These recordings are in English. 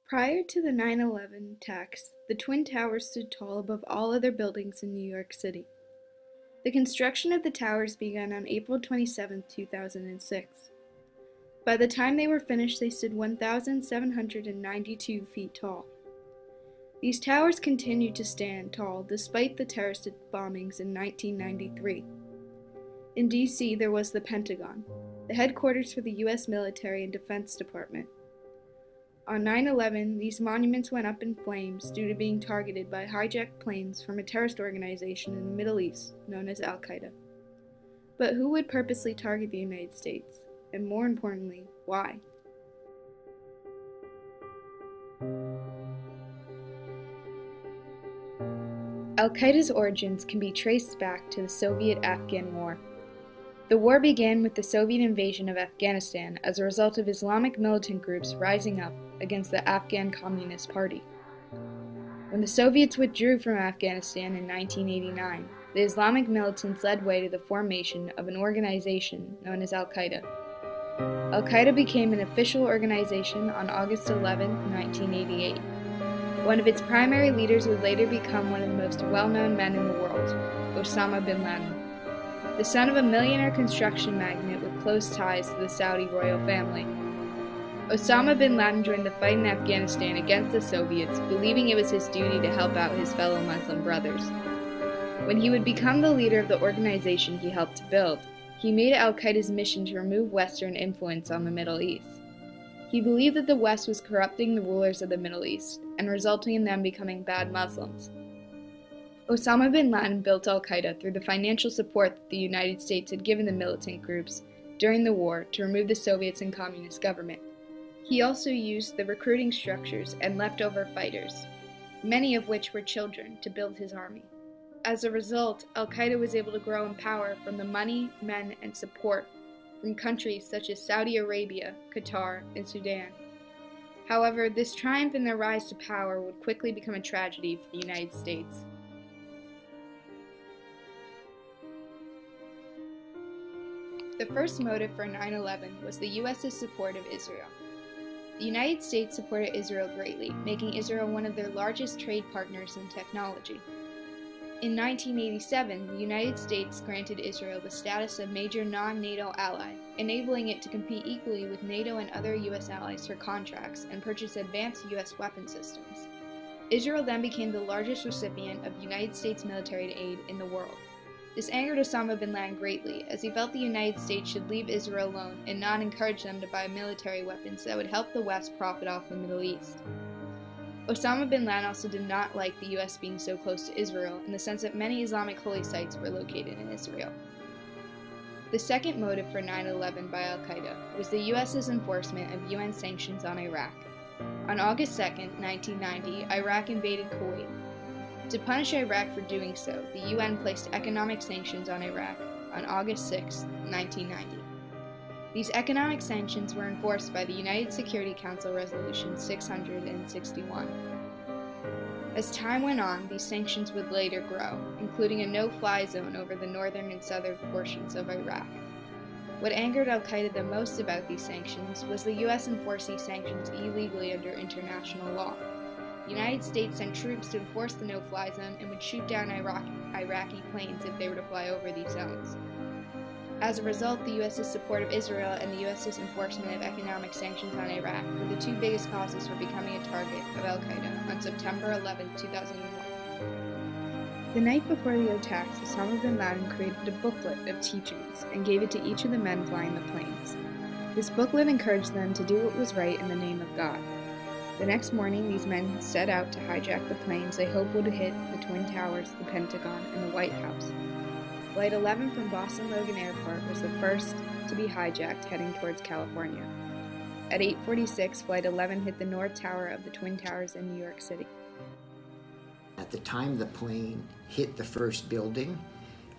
Prior to the 9/11 attacks, the Twin Towers stood tall above all other buildings in New York City. The construction of the towers began on April 27, 2006. By the time they were finished, they stood 1,792 feet tall. These towers continued to stand tall despite the terrorist bombings in 1993. In D.C., there was the Pentagon, the headquarters for the U.S. military and Defense Department. On 9/11, these monuments went up in flames due to being targeted by hijacked planes from a terrorist organization in the Middle East known as Qaeda. But who would purposely target the United States? And more importantly, why? Qaeda's origins can be traced back to the Soviet-Afghan War. The war began with the Soviet invasion of Afghanistan as a result of Islamic militant groups rising up against the Afghan Communist Party. When the Soviets withdrew from Afghanistan in 1989, the Islamic militants led way to the formation of an organization known as Al-Qaeda. Al-Qaeda became an official organization on August 11, 1988. One of its primary leaders would later become one of the most well-known men in the world, Osama bin Laden. The son of a millionaire construction magnate with close ties to the Saudi royal family. Osama bin Laden joined the fight in Afghanistan against the Soviets, believing it was his duty to help out his fellow Muslim brothers. When he would become the leader of the organization he helped to build, he made it Al-Qaeda's mission to remove Western influence on the Middle East. He believed that the West was corrupting the rulers of the Middle East and resulting in them becoming bad Muslims. Osama bin Laden built Al-Qaeda through the financial support that the United States had given the militant groups during the war to remove the Soviets and communist government. He also used the recruiting structures and leftover fighters, many of which were children, to build his army. As a result, Al-Qaeda was able to grow in power from the money, men, and support from countries such as Saudi Arabia, Qatar, and Sudan. However, this triumph in their rise to power would quickly become a tragedy for the United States. The first motive for 9/11 was the U.S.'s support of Israel. The United States supported Israel greatly, making Israel one of their largest trade partners in technology. In 1987, the United States granted Israel the status of major non-NATO ally, enabling it to compete equally with NATO and other U.S. allies for contracts and purchase advanced U.S. weapon systems. Israel then became the largest recipient of United States military aid in the world. This angered Osama bin Laden greatly, as he felt the United States should leave Israel alone and not encourage them to buy military weapons that would help the West profit off the Middle East. Osama bin Laden also did not like the U.S. being so close to Israel, in the sense that many Islamic holy sites were located in Israel. The second motive for 9/11 by Al-Qaeda was the U.S.'s enforcement of UN sanctions on Iraq. On August 2, 1990, Iraq invaded Kuwait. To punish Iraq for doing so, the UN placed economic sanctions on Iraq on August 6, 1990. These economic sanctions were enforced by the United Security Council Resolution 661. As time went on, these sanctions would later grow, including a no-fly zone over the northern and southern portions of Iraq. What angered Al-Qaeda the most about these sanctions was the U.S. enforcing sanctions illegally under international law. The United States sent troops to enforce the no-fly zone and would shoot down Iraqi planes if they were to fly over these zones. As a result, the U.S.'s support of Israel and the U.S.'s enforcement of economic sanctions on Iraq were the two biggest causes for becoming a target of Al-Qaeda on September 11, 2001. The night before the attacks, Osama bin Laden created a booklet of teachings and gave it to each of the men flying the planes. This booklet encouraged them to do what was right in the name of God. The next morning, these men set out to hijack the planes they hoped would hit the Twin Towers, the Pentagon, and the White House. Flight 11 from Boston Logan Airport was the first to be hijacked heading towards California. At 8:46, Flight 11 hit the North Tower of the Twin Towers in New York City. At the time the plane hit the first building,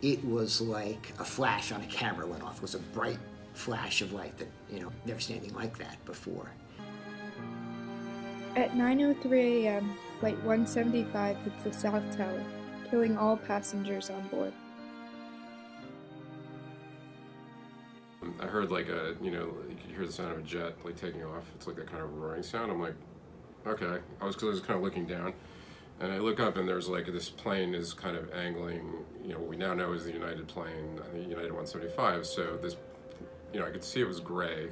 it was like a flash on a camera went off. It was a bright flash of light that, never seen anything like that before. At 9:03 a.m., Flight 175 hits the South Tower, killing all passengers on board. I heard you could hear the sound of a jet taking off. It's like that kind of roaring sound. I'm like, okay. I was kind of looking down, and I look up, and there's like this plane is kind of angling. What we now know is the United plane, the United 175. So this, I could see it was gray.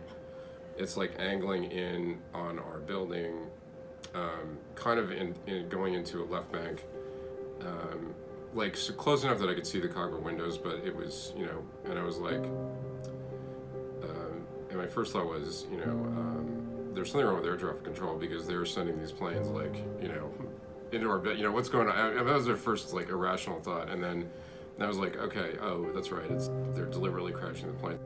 It's like angling in on our building, kind of in going into a left bank, like so close enough that I could see the cockpit windows, but it was, and I was like, and my first thought was, there's something wrong with air traffic control because they were sending these planes like, into our bed. What's going on? That was their first like irrational thought, and then I was like, okay, oh, that's right. They're deliberately crashing the plane.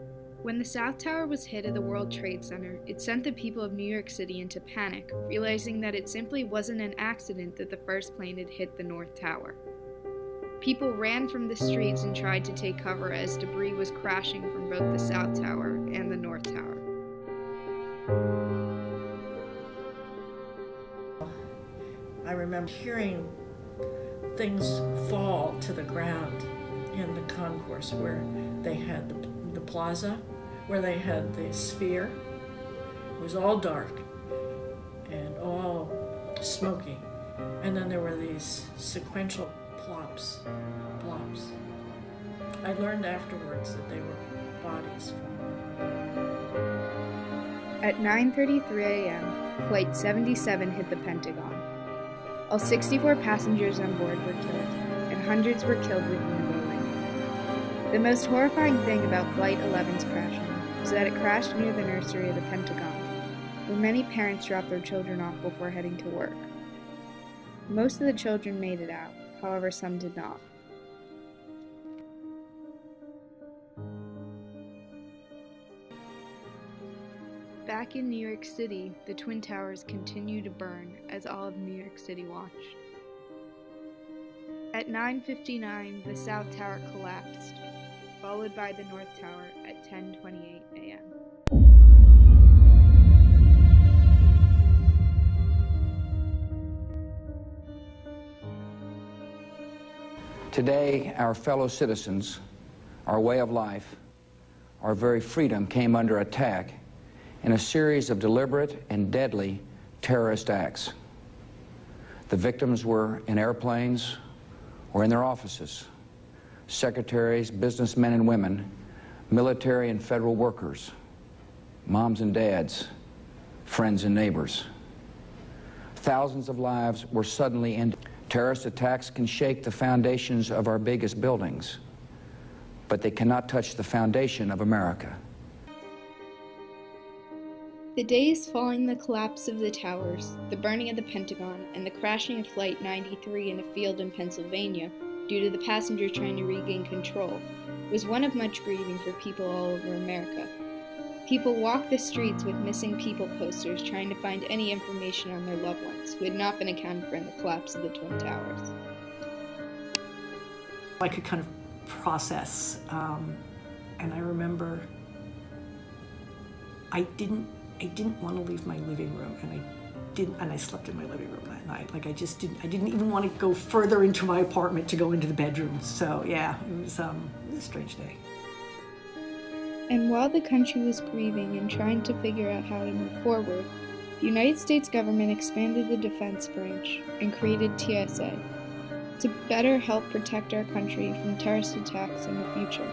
When the South Tower was hit at the World Trade Center, it sent the people of New York City into panic, realizing that it simply wasn't an accident that the first plane had hit the North Tower. People ran from the streets and tried to take cover as debris was crashing from both the South Tower and the North Tower. I remember hearing things fall to the ground in the concourse where they had the plaza, where they had the sphere. It was all dark and all smoky. And then there were these sequential plops. I learned afterwards that they were bodies. At 9:33 a.m., Flight 77 hit the Pentagon. All 64 passengers on board were killed, and hundreds were killed within the building. The most horrifying thing about Flight 11's crashing was that it crashed near the nursery of the Pentagon, where many parents dropped their children off before heading to work. Most of the children made it out, however some did not. Back in New York City, the Twin Towers continued to burn as all of New York City watched. At 9:59, the South Tower collapsed, followed by the North Tower at 10:28 a.m. Today, our fellow citizens, our way of life, our very freedom came under attack in a series of deliberate and deadly terrorist acts. The victims were in airplanes or in their offices, secretaries, businessmen and women, military and federal workers, moms and dads, friends and neighbors. Thousands of lives were suddenly ended. Terrorist attacks can shake the foundations of our biggest buildings, but they cannot touch the foundation of America. The days following the collapse of the towers, the burning of the Pentagon, and the crashing of Flight 93 in a field in Pennsylvania due to the passengers trying to regain control was one of much grieving for people all over America. People walked the streets with missing people posters trying to find any information on their loved ones who had not been accounted for in the collapse of the Twin Towers. I could kind of process, and I remember I didn't want to leave my living room, and I slept in my living room that night. Like I didn't even want to go further into my apartment to go into the bedroom. So yeah, it was a strange day. And while the country was grieving and trying to figure out how to move forward, the United States government expanded the defense branch and created TSA to better help protect our country from terrorist attacks in the future.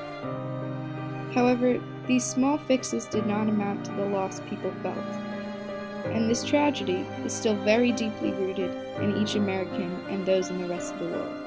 However, these small fixes did not amount to the loss people felt. And this tragedy is still very deeply rooted in each American and those in the rest of the world.